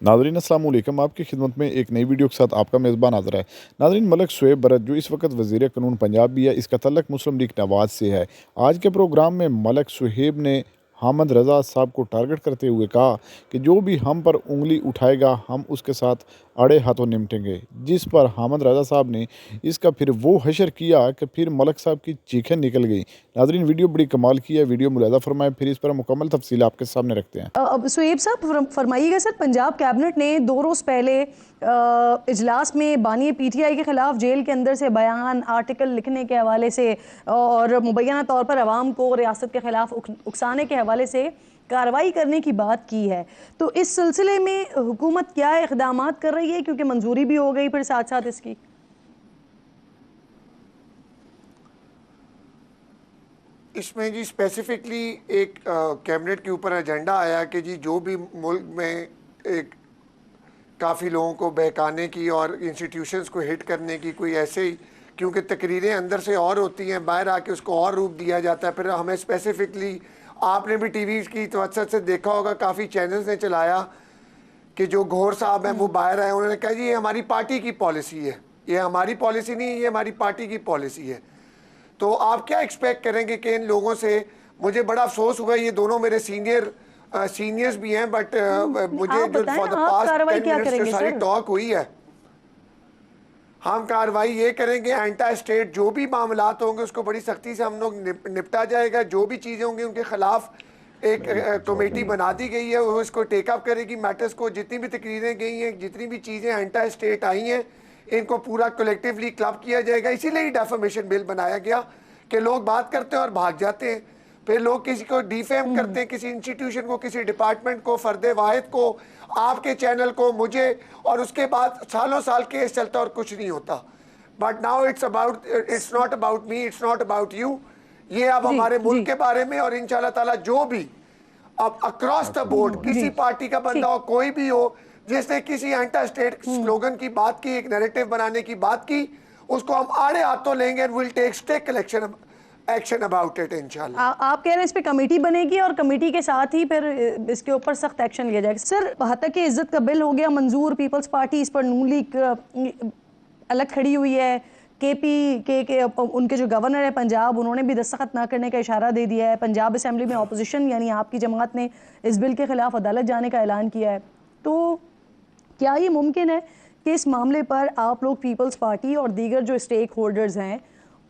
नाज़रीन अस्सलाम वालेकुम, आपकी खिदमत में एक नई वीडियो के साथ आपका मेज़बान हाज़िर है। नाज़रीन, मलिक शुएब भरत जो इस वक्त वज़ीर क़ानून पंजाब भी है, इसका तल्लुक़ मुस्लिम लीग नवाज़ से है। आज के प्रोग्राम में मलिक शुएब ने हामिद रज़ा साहब को टारगेट करते हुए कहा कि जो भी हम पर उंगली उठाएगा हम उसके साथ अड़े हाथों निपटेंगे, जिस पर हामिद रज़ा साहब ने इसका फिर वो हशर किया कि फिर मलिक साहब की चीखें निकल गई। नाज़रीन, वीडियो बड़ी कमाल की है, वीडियो मुलाहिज़ा फरमाएं, फिर इस पर मुकम्मल तफसील आपके सामने रखते हैं। अब सुहेब साहब फरमाइएगा सर, पंजाब कैबिनेट ने 2 रोज़ पहले इजलास में बानी पीटीआई के खिलाफ जेल के अंदर से बयान, आर्टिकल लिखने के हवाले से और मुबैना तौर पर अवाम को रियासत के खिलाफ उकसाने के हवाले से कार्रवाई करने की बात की है। तो इस सिलसिले में हुकूमत क्या इक़दामात कर रही है, क्योंकि मंजूरी भी हो गई फिर साथ साथ इसकी? इसमें जी स्पेसिफिकली एक कैबिनेट के ऊपर एजेंडा आया कि जी जो भी मुल्क में एक काफ़ी लोगों को बहकाने की और इंस्टीट्यूशंस को हिट करने की कोई ऐसे ही, क्योंकि तकरीरें अंदर से और होती हैं, बाहर आके उसको और रूप दिया जाता है। फिर हमें स्पेसिफिकली, आपने भी टीवी की तवज्जुह से देखा होगा, काफ़ी चैनल्स ने चलाया कि जो गौहर साहब हैं वो बाहर आए, उन्होंने कहा जी ये हमारी पार्टी की पॉलिसी है, ये हमारी पॉलिसी नहीं, ये हमारी पार्टी की पॉलिसी है। तो आप क्या एक्सपेक्ट करेंगे कि इन लोगों से? मुझे बड़ा अफसोस हुआ, ये दोनों मेरे सीनियर्स भी हैं, बट मुझे जो फॉर द पास्ट 10 मिनट्स जो सारी टॉक हुई है, हम कार्रवाई ये करेंगे, एंटा स्टेट जो भी मामलात होंगे उसको बड़ी सख्ती से हम लोग निपटा जाएगा। जो भी चीज़ें होंगी उनके खिलाफ एक कमेटी बना दी गई है, वो इसको टेकअप करेगी मैटर्स को। जितनी भी तकरीरें गई हैं, जितनी भी चीज़ें एंटा स्टेट आई हैं, इनको पूरा कलेक्टिवली क्लब किया जाएगा। इसीलिए ही डेफेमेशन बिल बनाया गया कि लोग बात करते हैं और भाग जाते हैं, फिर लोग किसी को डिफेम करते हैं, किसी इंस्टीट्यूशन को, किसी डिपार्टमेंट को, फर्द वाहिद को, आपके चैनल को, मुझे, और उसके बाद सालों साल केस चलता और कुछ नहीं होता। But now it's not about me, it's not about you. ये अब हमारे मुल्क के बारे में, और इंशाल्लाह ताला जो भी अब अक्रॉस द बोर्ड किसी पार्टी का बंदा हो, कोई भी हो, जिसने किसी एंटा स्टेट स्लोगन की बात की, एक नैरेटिव बनाने की बात की, उसको हम आड़े हाथों लेंगे and will take strict action about it इंशाल्लाह। आप कह रहे हैं इस पे कमेटी बनेगी और कमेटी के साथ ही फिर इसके ऊपर सख्त एक्शन लिया जाएगा। सर, हत्ता इज्जत का बिल हो गया मंजूर, पीपल्स पार्टी इस पर नून लीग अलग खड़ी हुई है, केपी के उनके जो गवर्नर है पंजाब, उन्होंने भी दस्तखत ना करने का इशारा दे दिया है। पंजाब असेंबली में अपोजिशन यानी आपकी जमात ने इस बिल के खिलाफ अदालत जाने का ऐलान किया है। तो क्या ये मुमकिन है कि इस मामले पर आप लोग पीपल्स पार्टी और दीगर जो स्टेक होल्डर्स हैं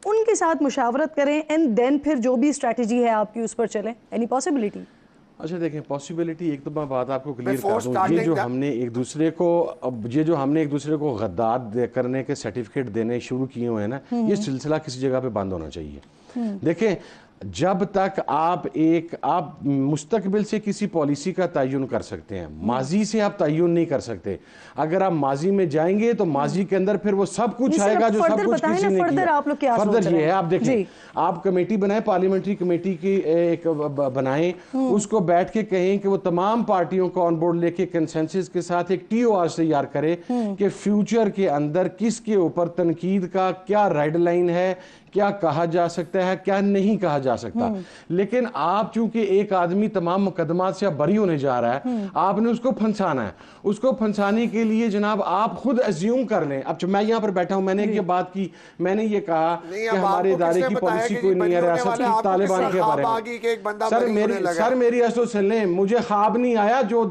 उनके साथ मुशावरत करें एंड देन फिर जो भी स्ट्रैटेजी है आपकी उस पर चलें? Any possibility? अच्छा देखें, पॉसिबिलिटी एक तो मैं बात आपको क्लियर कर दूं, ये जो हमने एक दूसरे को गद्दार करने के सर्टिफिकेट देने शुरू किए हुए हैं ना, ये सिलसिला किसी जगह पे बंद होना चाहिए। देखें, जब तक आप मुस्तकबिल से किसी पॉलिसी का तयन कर सकते हैं, माजी से आप तयन नहीं कर सकते। अगर आप माजी में जाएंगे तो माजी के अंदर फिर वो सब कुछ आएगा जो सब कुछ किसी ने किया। फर्दर ये है, आप देखें, आप कमेटी बनाएं, पार्लियामेंट्री कमेटी की एक बनाएं, उसको बैठ के कहें कि वो तमाम पार्टियों को ऑन बोर्ड लेके कंसेंसस के साथ एक TOR तैयार करे कि फ्यूचर के अंदर किसके ऊपर तनकीद का क्या रेड लाइन है, क्या कहा जा सकता है, क्या नहीं कहा जा सकता। लेकिन आप चूंकि एक आदमी तमाम मुकदमात से बरी होने जा रहा है, आपने उसको फंसाना है। उसको फंसाने के लिए जनाब आप खुद अज्यूम कर लें। अब मैं यहाँ पर बैठा हूँ, मैंने ये बात की, मैंने ये कहा कि हमारे इदारे की पॉलिसी कोई नहीं है रियासत की तालिबान के बारे में। सर मेरी असो सुन लें, मुझे ख्वाब नहीं आया जो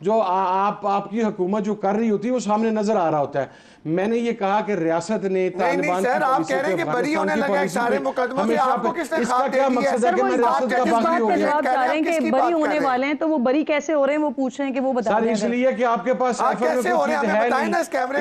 आपकी हुकूमत जो कर रही होती है वो सामने नजर आ रहा होता है। मैंने ये कहा कि रियासत ने तालिबान की पॉलिसी इसका क्या मकसद है कि मैं रियासत का बागी हो गया? बरी होने वाले हैं तो वो बरी कैसे हो रहे हैं वो पूछ रहे हैं कि वो बता दें। इसलिए कि आपके पास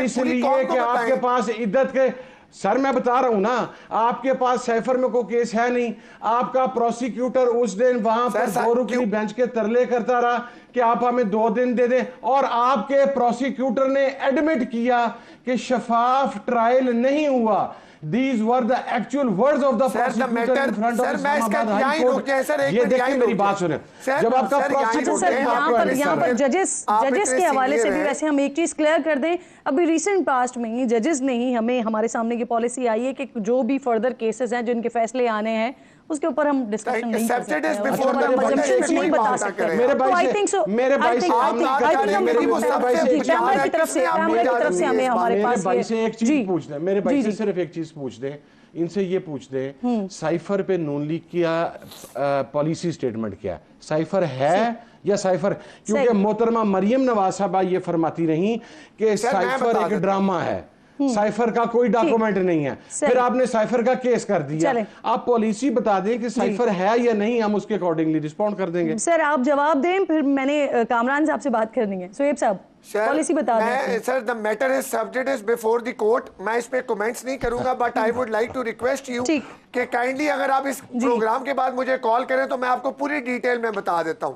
इसलिए कि आपके पास इद्दत के, सर मैं बता रहा हूं ना, आपके पास सैफर में कोई केस है नहीं। आपका प्रोसिक्यूटर उस दिन वहां पर 2 रुकनी बेंच के तरले करता रहा कि आप हमें 2 दिन दे दें, और आपके प्रोसिक्यूटर ने एडमिट किया कि शफाफ ट्रायल नहीं हुआ। These were the actual words of the prosecutor in front of Islamabad High Court. ये देखिए मेरी बात सुने, जब आपका प्रोसिक्यूटर यहाँ पर जजेस के हवाले से भी वैसे हम एक चीज क्लियर कर दें, अभी रिसेंट पास्ट में ही जजेस ने ही हमें, हमारे सामने की पॉलिसी आई है कि जो भी फर्दर केसेस हैं जिनके फैसले आने हैं اس کے اوپر ہم ڈسکشن نہیں کر Accepted is سکتے before the vote. نہیں بتا سکتے. میرے تو I think so. میرے بھائی سے ہمارے پاس ایک چیز پوچھ دیں, میرے بھائی سے صرف ایک چیز پوچھ دیں, ان سے یہ پوچھ دیں سائفر پہ نون لیگ کیا پالیسی سٹیٹمنٹ کیا ہے, سائفر ہے یا سائفر, کیونکہ محترمہ مریم نواز صاحبہ یہ فرماتی رہیں کہ سائفر ایک ڈرامہ ہے, سائفر کا کوئی ڈاکومنٹ نہیں ہے, پھر آپ نے سائفر کا کیس کر دیا. آپ پالیسی بتا دیں کہ سائفر ہے یا نہیں, ہم اس کے اکارڈنگلی رسپونڈ کر دیں گے. سر آپ جواب دیں, پھر میں نے کامران صاحب سے بات کرنی ہے. سہیب صاحب پالیسی بتا دیں. سر the matter is subject is before the court. میں اس پہ کومنٹس نہیں کروں گا, but I would like to request you کہ کائنڈلی اگر آپ اس پروگرام کے بعد مجھے کال کریں تو میں آپ کو پوری ڈیٹیل میں بتا دیتا ہوں,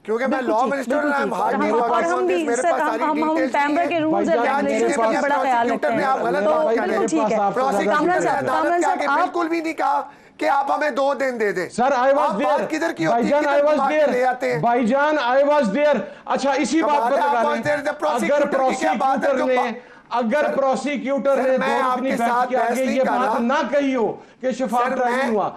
کیونکہ میں لا منسٹر اور I'm hardly working on this. میرے پاس ساری ڈیٹیلز ٹیمبر کے رولز اینڈ ریگولیشنز کا بھی بڑا خیال رکھتے ہیں. آپ غلط بات کر رہے ہیں. بالکل ٹھیک ہے. پروسیکیوٹر نے عدالت کے آگے بالکل بھی نہیں کہا کہ آپ ہمیں 2 دن دے دیں. سر آئی واز دیئر, کدھر کی ہوتی بھائی ہے, جان آئی واز دیئر, بھائی جان آئی واز دیئر. اچھا اسی بات پر لگا لیں, اگر پروسیکیوٹر نے دو اپنی بینچ کے آگے یہ بات نہ کہی ہو کہ شفاف ٹرائل ہوا,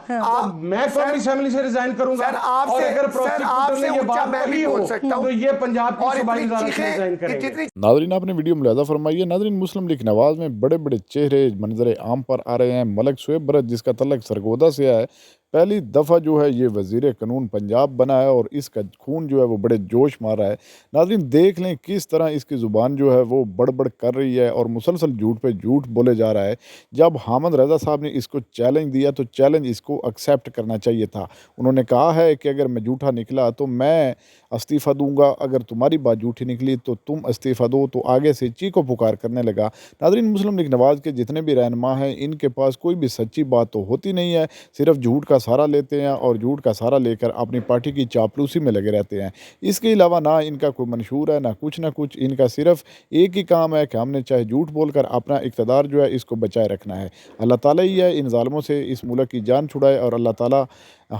میں قومی اسمبلی سے ریزائن کروں گا, اور اگر پروسیکیوٹر نے یہ بات کہی ہو تو یہ پنجاب کی صوبائی وزارت سے ریزائن کریں گے. ناظرین آپ نے ویڈیو ملاحظہ فرمائی ہے. ناظرین مسلم لیگ نواز میں بڑے بڑے چہرے منظر عام پر آ رہے ہیں. ملک سہیب برت جس کا تعلق سرگودا سے ہے, پہلی دفعہ جو ہے یہ وزیر قانون پنجاب بنا ہے اور اس کا خون جو ہے وہ بڑے جوش مار رہا ہے. ناظرین دیکھ لیں کس طرح اس کی زبان جو ہے وہ بڑبڑ کر رہی ہے اور مسلسل جھوٹ پہ جھوٹ بولے جا رہا ہے. جب حامد رضا صاحب نے اس کو چیلنج دیا تو چیلنج اس کو ایکسیپٹ کرنا چاہیے تھا. انہوں نے کہا ہے کہ اگر میں جھوٹا نکلا تو میں استعفیٰ دوں گا, اگر تمہاری بات جھوٹی نکلی تو تم استعفیٰ دو. تو آگے سے چیخو پکار کرنے لگا. ناظرین مسلم لیگ نواز کے جتنے بھی رہنما ہیں ان کے پاس کوئی بھی سچی بات تو ہوتی نہیں ہے, صرف جھوٹ کا سہارا لیتے ہیں اور جھوٹ کا سہارا لے کر اپنی پارٹی کی چاپلوسی میں لگے رہتے ہیں. اس کے علاوہ نہ ان کا کوئی منشور ہے نہ کچھ, ان کا صرف ایک ہی کام ہے کہ ہم نے چاہے جھوٹ بول کر اپنا اقتدار جو ہے اس کو بچائے رکھنا ہے. اللہ تعالیٰ ہی ہے ان ظالموں سے اس ملک کی جان چھڑائے اور اللہ تعالیٰ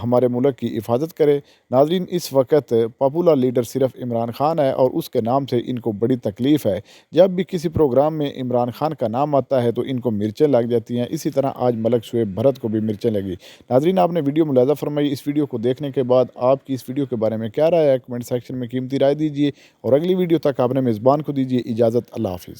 ہمارے ملک کی حفاظت کرے. ناظرین اس وقت پاپولر لیڈر صرف عمران خان ہے اور اس کے نام سے ان کو بڑی تکلیف ہے. جب بھی کسی پروگرام میں عمران خان کا نام آتا ہے تو ان کو مرچیں لگ جاتی ہیں. اسی طرح آج ملک سہیب بھرت کو بھی مرچیں لگی. ناظرین آپ نے ویڈیو ملاحظہ فرمائی. اس ویڈیو کو دیکھنے کے بعد آپ کی اس ویڈیو کے بارے میں کیا رائے ہے, کمنٹ سیکشن میں قیمتی رائے دیجیے, اور اگلی ویڈیو تک آپ نے میزبان کو دیجیے اجازت. اللہ حافظ.